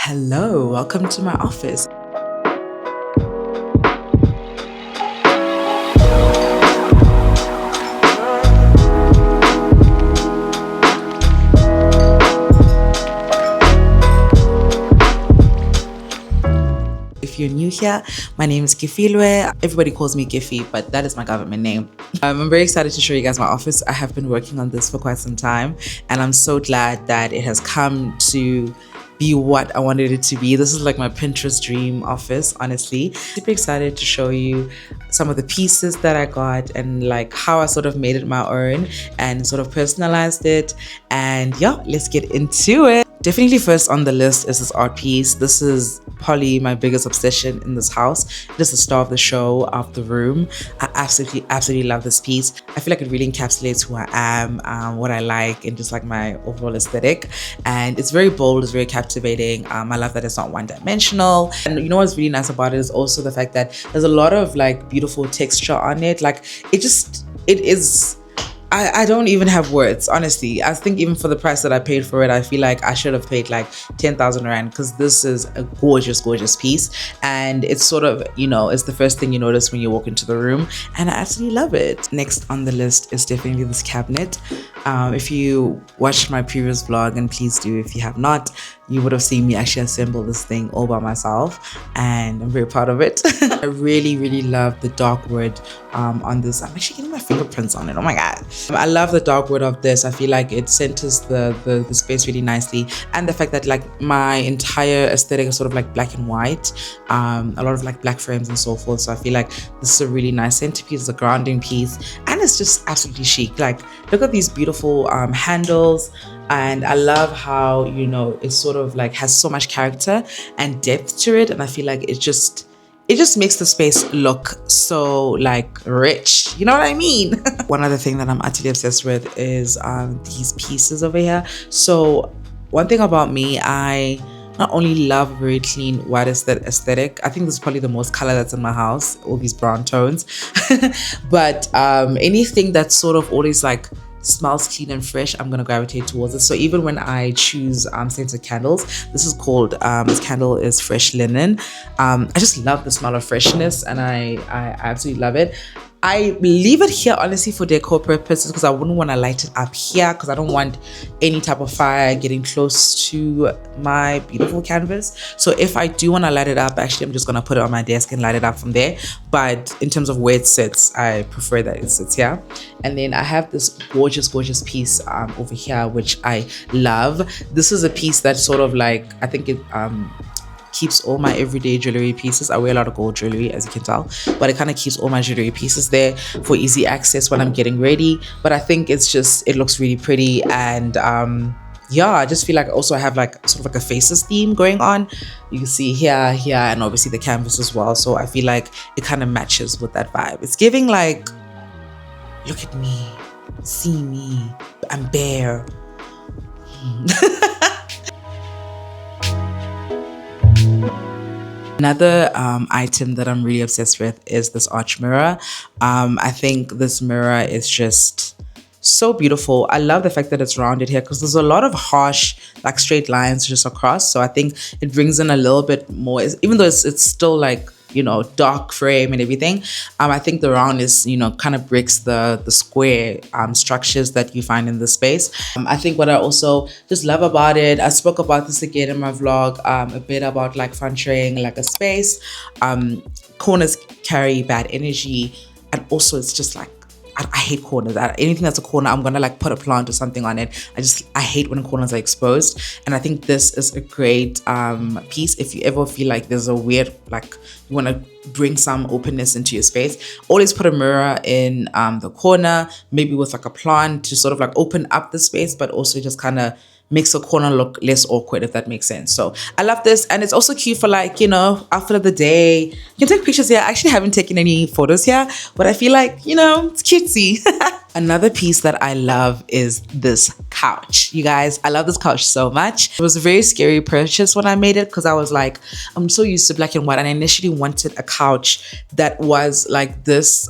Hello, welcome to my office. If you're new here, my name is Kefy. Everybody calls me Kefy, but that is my government name. I'm very excited to show you guys my office. I have been working on this for quite some time, and I'm so glad that it has come to be what I wanted it to be. This is like my Pinterest dream office, honestly. Super excited to show you some of the pieces that I got and like how I sort of made it my own and sort of personalized it. And yeah, let's get into it. Definitely first on the list is this art piece. This is probably my biggest obsession in this house. It is the star of the show, of the room. I absolutely love this piece. I feel like it really encapsulates who I am, what I like, and just like my overall aesthetic. And it's very bold, it's very captivating. I love that it's not one-dimensional. And you know what's really nice about it is also the fact that there's a lot of like beautiful texture on it. Like it is. I don't even have words, honestly. I think even for the price that I paid for it, I feel like I should have paid like 10,000 Rand because this is a gorgeous, gorgeous piece. And it's sort of, you know, it's the first thing you notice when you walk into the room. And I absolutely love it. Next on the list is definitely this cabinet. If you watched my previous vlog, and please do if you have not, you would have seen me actually assemble this thing all by myself, and I'm very proud of it. I really love the dark wood on this. I'm actually getting my fingerprints on it. Oh my god. I love the dark wood of this. I feel like it centers the space really nicely, and the fact that like my entire aesthetic is sort of like black and white, a lot of like black frames and so forth. So I feel like this is a really nice centerpiece, it's a grounding piece, and it's just absolutely chic. Like look at these beautiful handles. And I love how, you know, it sort of like has so much character and depth to it. And I feel like it just makes the space look so like rich. You know what I mean? One other thing that I'm utterly obsessed with is these pieces over here. So one thing about me, I not only love a very clean white aesthetic. I think this is probably the most color that's in my house, all these brown tones. But anything that's sort of always like smells clean and fresh, I'm gonna gravitate towards it. So even when I choose scented candles, this is called this candle is fresh linen. I just love the smell of freshness, and I absolutely love it. I leave it here honestly for decor purposes because I wouldn't want to light it up here because I don't want any type of fire getting close to my beautiful canvas. So if I do want to light it up, actually I'm just going to put it on my desk and light it up from there. But in terms of where it sits, I prefer that it sits here. And then I have this gorgeous piece over here, which I love. This is a piece that sort of like, I think it keeps all my everyday jewelry pieces. I wear a lot of gold jewelry, as you can tell, but it kind of keeps all my jewelry pieces there for easy access when I'm getting ready. But I think it's just, it looks really pretty. And yeah, I just feel like also I have like sort of like a faces theme going on. You can see here, and obviously the canvas as well. So I feel like it kind of matches with that vibe. It's giving like, look at me, see me, I'm bare. Another item that I'm really obsessed with is this arch mirror. I think this mirror is just so beautiful. I love the fact that it's rounded here because there's a lot of harsh like straight lines just across. So I think it brings in a little bit more, even though it's still like, you know, dark frame and everything. I think the round is, you know, kind of breaks the square structures that you find in the space. I think what I also just love about it, I spoke about this again in my vlog, a bit about like feng like a space. Corners carry bad energy, and also it's just like, I hate corners. Anything that's a corner, I'm gonna like put a plant or something on it. I hate when corners are exposed. And I think this is a great piece if you ever feel like there's a weird, like you wanna bring some openness into your space. Always put a mirror in the corner, maybe with like a plant to sort of like open up the space, but also just kind of makes a corner look less awkward, if that makes sense. So I love this, and it's also cute for like, you know, outfit of the day. You can take pictures here. I actually haven't taken any photos here, but I feel like, you know, it's cutesy. Another piece that I love is this couch. You guys, I love this couch so much. It was a very scary purchase when I made it because I was like, I'm so used to black and white, and I initially wanted a couch that was like this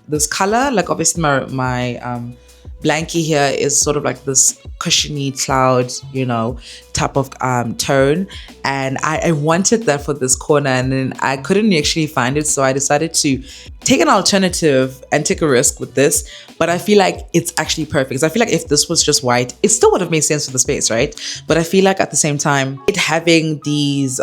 this color. Like obviously my blankie here is sort of like this cushiony cloud, you know, type of tone, and I wanted that for this corner, and then I couldn't actually find it, so I decided to take an alternative and take a risk with this. But I feel like it's actually perfect, because I feel like if this was just white, it still would have made sense for the space, right? But I feel like at the same time, it having these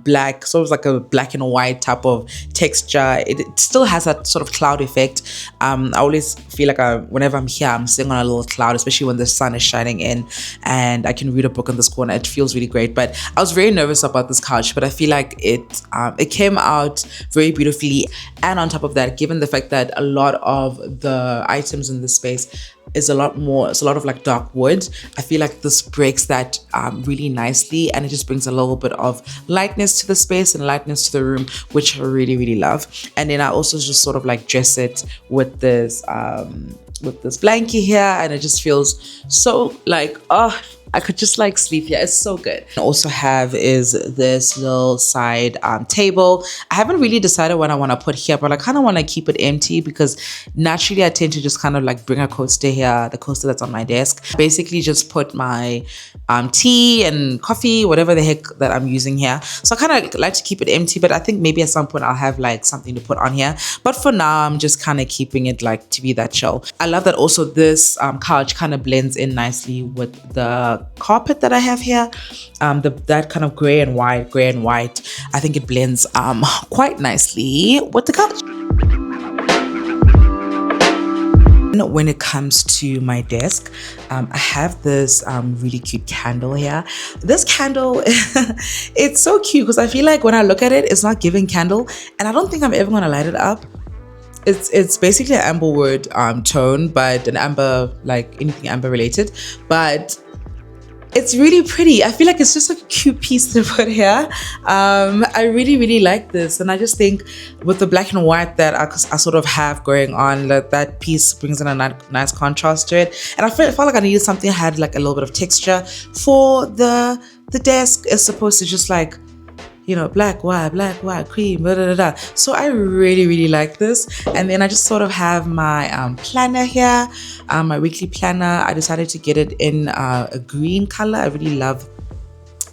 black, sort of like a black and white type of texture, it still has that sort of cloud effect. I always feel like whenever I'm here, I'm sitting on a little cloud, especially when the sun is shining in and I can read a book in this corner. It feels really great. But I was very nervous about this couch, but I feel like it came out very beautifully. And on top of that, given the fact that a lot of the items in this space is a lot of like dark wood, I feel like this breaks that really nicely, and it just brings a little bit of lightness to the space and lightness to the room, which I really, really love. And then I also just sort of like dress it with this blankie here, and it just feels so like, oh, I could just like sleep here. It's so good. I also have is this little side table. I haven't really decided what I want to put here, but I kind of want to keep it empty because naturally I tend to just kind of like bring a coaster here, the coaster that's on my desk. Basically just put my tea and coffee, whatever the heck that I'm using here. So I kind of like to keep it empty, but I think maybe at some point I'll have like something to put on here. But for now, I'm just kind of keeping it like to be that chill. I love that also this couch kind of blends in nicely with the carpet that I have here. That kind of gray and white. I think it blends quite nicely with the couch. When it comes to my desk, I have this really cute candle here. This candle, it's so cute because I feel like when I look at it, it's not giving candle, and I don't think I'm ever gonna light it up. It's basically an amberwood tone, but an amber, like anything amber related, but it's really pretty. I feel like it's just a cute piece to put here. I really, really like this. And I just think with the black and white that I sort of have going on, that piece brings in a nice contrast to it. And I felt like I needed something that had like a little bit of texture for the desk. Is supposed to just like, you know, black, white, cream, blah, blah, blah. So I really, really like this. And then I just sort of have my planner here, my weekly planner. I decided to get it in a green color. I really love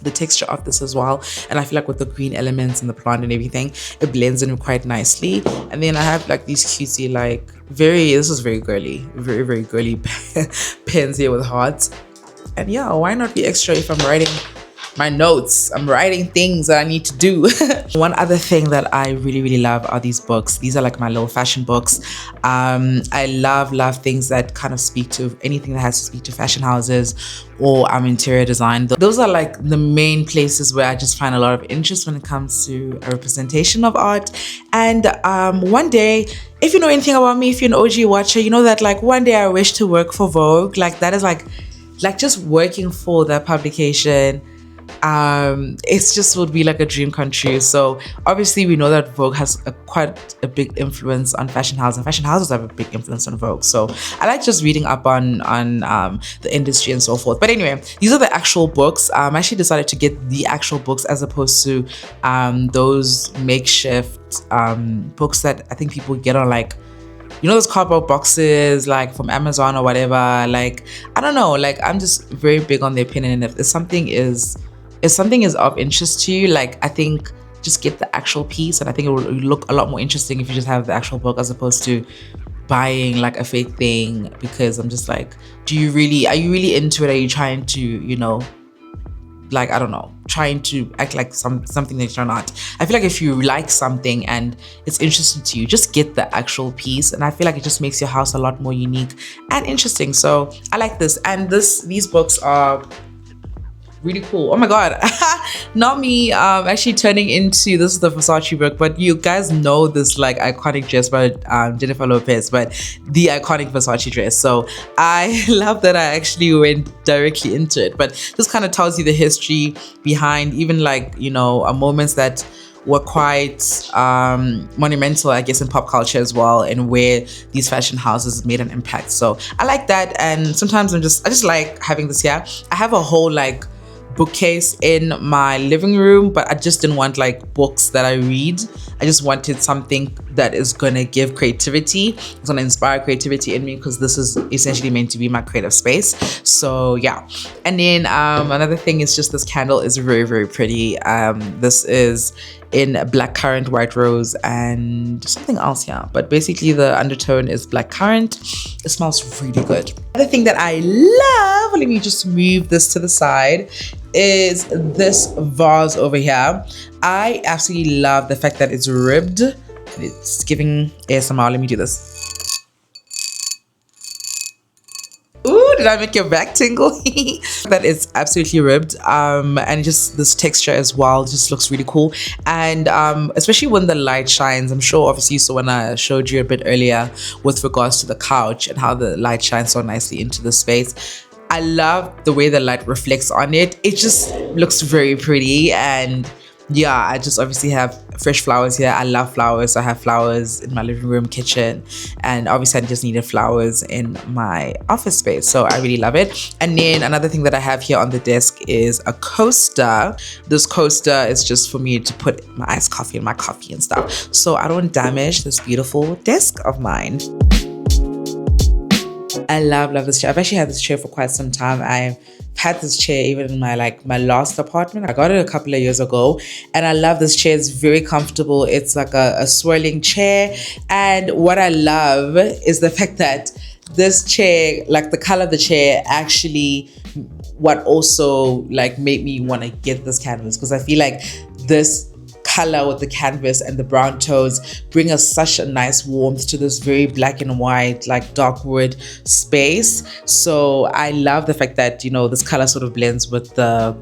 the texture of this as well. And I feel like with the green elements and the plant and everything, it blends in quite nicely. And then I have like these cutesy, like this is very girly, very, very girly pens here with hearts. And yeah, why not be extra if I'm writing my notes? I'm writing things that I need to do. One other thing that I really, really love are these books. These are like my little fashion books. I love things that kind of speak to anything that has to speak to fashion houses or interior design. Those are like the main places where I just find a lot of interest when it comes to a representation of art. And one day, if you know anything about me, if you're an OG watcher, you know that like one day I wish to work for Vogue. Like that is like just working for that publication. It's just would be like a dream come true. So obviously we know that Vogue has quite a big influence on fashion houses, and fashion houses have a big influence on Vogue. So I like just reading up on the industry and so forth. But anyway, these are the actual books. I actually decided to get the actual books as opposed to those makeshift books that I think people get on like, you know, those cardboard boxes like from Amazon or whatever. Like, I don't know, like I'm just very big on the opinion. And if something is of interest to you, like I think just get the actual piece, and I think it will look a lot more interesting if you just have the actual book as opposed to buying like a fake thing. Because I'm just like, are you really into it? Are you trying to, you know, like, I don't know, trying to act like something that you're not? I feel like if you like something and it's interesting to you, just get the actual piece, and I feel like it just makes your house a lot more unique and interesting. So I like this, and these books are really cool. Oh my god. Not me actually turning into, this is the Versace book, but you guys know this like iconic dress by Jennifer Lopez, but the iconic Versace dress. So I love that I actually went directly into it. But this kind of tells you the history behind even like, you know, moments that were quite monumental, I guess, in pop culture as well, and where these fashion houses made an impact. So I like that, and sometimes I just like having this here. I have a whole like bookcase in my living room, but I just didn't want like books that I read. I just wanted something that is gonna give creativity. It's gonna inspire creativity in me, because this is essentially meant to be my creative space. So yeah. And then another thing is just this candle is very, very pretty. This is in black currant, white rose, and something else here, but basically the undertone is black currant. It smells really good. Another thing that I love, let me just move this to the side, is this vase over here. I absolutely love the fact that it's ribbed. It's giving ASMR. Let me do this. Ooh, did I make your back tingle? That is absolutely ribbed, and just this texture as well just looks really cool. And especially when the light shines, I'm sure obviously you saw when I showed you a bit earlier with regards to the couch and how the light shines so nicely into the space. I love the way the light reflects on it. It just looks very pretty. And yeah, I just obviously have fresh flowers here. I love flowers. I have flowers in my living room, kitchen, and obviously I just needed flowers in my office space, so I really love it. And then another thing that I have here on the desk is a coaster. This coaster is just for me to put my iced coffee and my coffee and stuff, so I don't damage this beautiful desk of mine. I love this chair. I've actually had this chair for quite some time. I've had this chair even in my last apartment. I got it a couple of years ago, and I love this chair. It's very comfortable. It's like a swirling chair, and what I love is the fact that this chair, like the color of the chair, actually what also like made me want to get this canvas, because I feel like this color with the canvas and the brown tones bring us such a nice warmth to this very black and white, like dark wood space. So I love the fact that, you know, this color sort of blends with the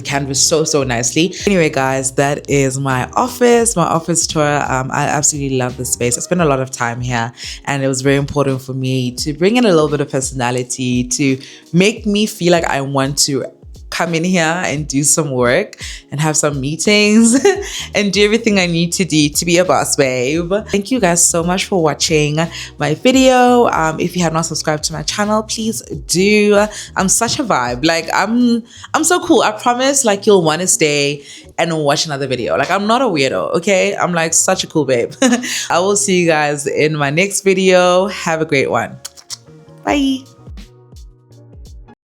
canvas so nicely. Anyway guys, that is my office tour. I absolutely love this space. I spent a lot of time here, and it was very important for me to bring in a little bit of personality, to make me feel like I want to come in here and do some work and have some meetings and do everything I need to do to be a boss babe. Thank you guys so much for watching my video. If you have not subscribed to my channel, please do. I'm such a vibe. Like I'm so cool. I promise, like, you'll want to stay and watch another video. Like, I'm not a weirdo, okay? I'm like such a cool babe. I will see you guys in my next video. Have a great one. Bye.